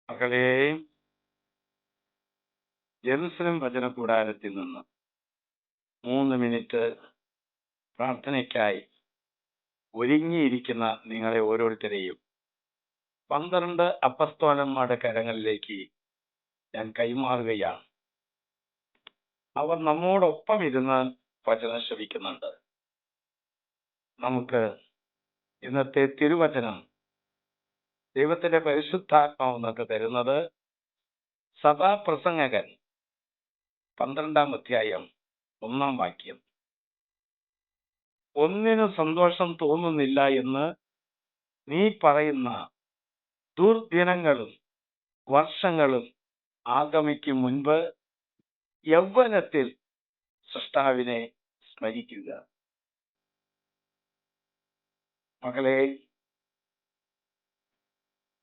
മകളെ, ജെറുസലം വചന കൂടാരത്തിൽ നിന്ന് 3 മിനിറ്റ് പ്രാർത്ഥനയ്ക്കായി ഒരുങ്ങിയിരിക്കുന്ന നിങ്ങളെ ഓരോരുത്തരെയും 12 അപ്പസ്തോലന്മാരുടെ കരങ്ങളിലേക്ക് ഞാൻ കൈമാറുകയാണ്. അവർ നമ്മോടൊപ്പം ഇരുന്ന് വചനം ശ്രവിക്കുന്നുണ്ട്. നമുക്ക് ഇന്നത്തെ തിരുവചനം ദൈവത്തിന്റെ പരിശുദ്ധാത്മാവ് നമുക്ക് തരുന്നത് സഭാപ്രസംഗകൻ 12-ാം അധ്യായം 1-ാം വാക്യം. ഒന്നിനും സന്തോഷം തോന്നുന്നില്ല എന്ന് നീ പറയുന്ന ദുർദിനങ്ങളും വർഷങ്ങളും ആഗമിക്കും മുൻപ് യൗവനത്തിൽ സൃഷ്ടാവിനെ സ്മരിക്കുക. മകളെ,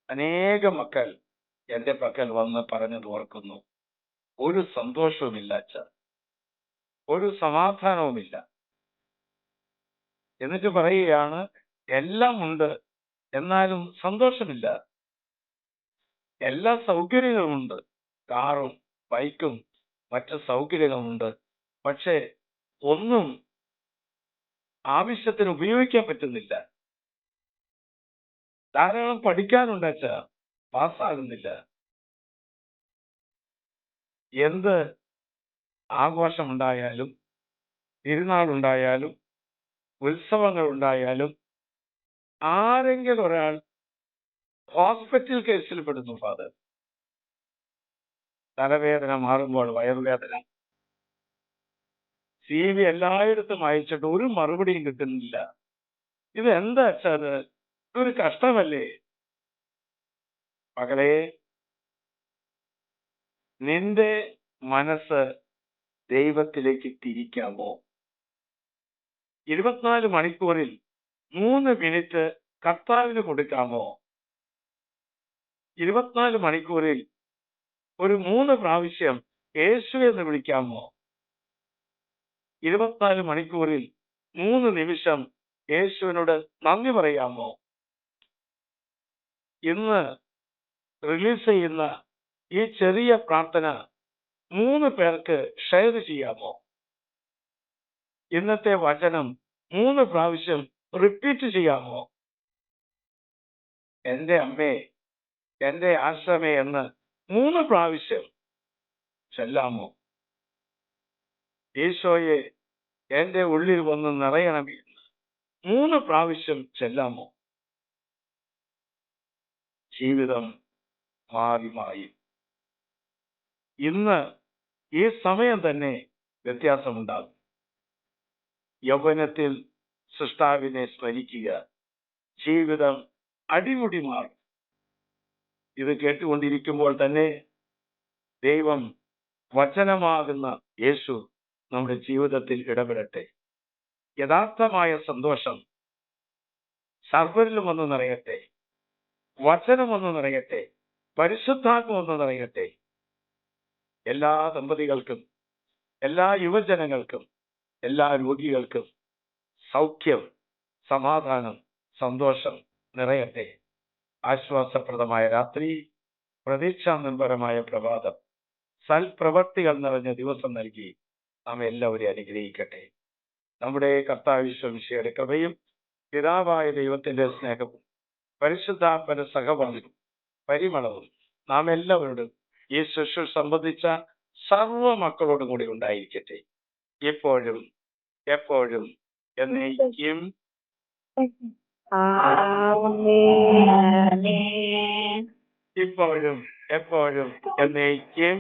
അനേക മക്കൾ എന്റെ പക്കൽ വന്ന് പറഞ്ഞത് ഓർക്കുന്നു. ഒരു സന്തോഷവുമില്ല അച്ഛ, ഒരു സമാധാനവുമില്ല. എന്നിട്ട് പറയുകയാണ്, എല്ലാം ഉണ്ട് എന്നാലും സന്തോഷമില്ല. എല്ലാ സൗകര്യങ്ങളുമുണ്ട്, കാറും ബൈക്കും മറ്റു സൗകര്യങ്ങളുമുണ്ട്. പക്ഷെ ഒന്നും ആവശ്യത്തിന് ഉപയോഗിക്കാൻ പറ്റുന്നില്ല. ധാരാളം പഠിക്കാനുണ്ട് അച്ഛ, പാസ്സാകുന്നില്ല. എന്ത് ആഘോഷമുണ്ടായാലും തിരുനാളുണ്ടായാലും ഉത്സവങ്ങൾ ഉണ്ടായാലും ആരെങ്കിലും ഒരാൾ ഹോസ്പിറ്റൽ കേസിൽ പെടുന്നു. ഫാദർ, തലവേദന മാറുമ്പോൾ വയറുവേദന, CV എല്ലായിടത്തും അയച്ചിട്ട് ഒരു മറുപടിയും കിട്ടുന്നില്ല. ഇത് എന്താ അച്ഛത്? ഇതൊരു കഷ്ടമല്ലേ? മകളെ, നിന്റെ മനസ്സ് ദൈവത്തിലേക്ക് തിരിക്കാമോ? 24 മണിക്കൂറിൽ 3 മിനിറ്റ് കർത്താവിന് കൊടുക്കാമോ? 24 മണിക്കൂറിൽ ഒരു 3 പ്രാവശ്യം യേശുവെ എന്ന് വിളിക്കാമോ? 24 മണിക്കൂറിൽ 3 നിമിഷം യേശുവിനോട് നന്ദി പറയാമോ? ഇന്ന് റിലീസ് ചെയ്യുന്ന ഈ ചെറിയ പ്രാർത്ഥന 3 പേർക്ക് ഷെയർ ചെയ്യാമോ? ഇന്നത്തെ വചനം 3 പ്രാവശ്യം റിപ്പീറ്റ് ചെയ്യാമോ? എന്റെ അമ്മേ, എന്റെ ആശ്രമേ എന്ന് 3 പ്രാവശ്യം ചൊല്ലാമോ? ഈശോയെ, എന്റെ ഉള്ളിൽ വന്ന് നിറയണമേ 3 പ്രാവശ്യം ചൊല്ലാമോ? ജീവിതം മാറി മാറി. ഇന്ന് ഈ സമയം തന്നെ വ്യത്യാസമുണ്ടാകും. യൗവനത്തിൽ സൃഷ്ടാവിനെ സ്മരിക്കുക, ജീവിതം അടിമുടി മാറും. ഇത് കേട്ടുകൊണ്ടിരിക്കുമ്പോൾ തന്നെ ദൈവം വചനമാകുന്ന യേശു നമ്മുടെ ജീവിതത്തിൽ ഇടപെടട്ടെ. യഥാർത്ഥമായ സന്തോഷം സർവരിലും വന്ന് നിറയട്ടെ, വചനം വന്ന് നിറയട്ടെ, പരിശുദ്ധാത്മ വന്ന് നിറയട്ടെ. എല്ലാ ദമ്പതികൾക്കും, എല്ലാ യുവജനങ്ങൾക്കും, എല്ലാ രോഗികൾക്കും സൗഖ്യം, സമാധാനം, സന്തോഷം നിറയട്ടെ. ആശ്വാസപ്രദമായ രാത്രി, പ്രതീക്ഷാനിർഭരമായ പ്രഭാതം, സൽപ്രവർത്തികൾ നിറഞ്ഞ ദിവസം നൽകി നാം എല്ലാവരെയും അനുഗ്രഹിക്കട്ടെ. നമ്മുടെ കർത്താവ് ഈശോയുടെ കൃപയും പിതാവായ ദൈവത്തിന്റെ സ്നേഹവും പരിശുദ്ധാത്മന്റെ സഹവാസവും പരിമളവും നാം എല്ലാവരോടും ഈ ശുശ്രൂഷ സംബന്ധിച്ച സർവ്വ മക്കളോടും കൂടി ഉണ്ടായിരിക്കട്ടെ, എപ്പോഴും എപ്പോഴും എന്നേക്കും. ഇപ്പോഴും എപ്പോഴും എന്നേക്കും.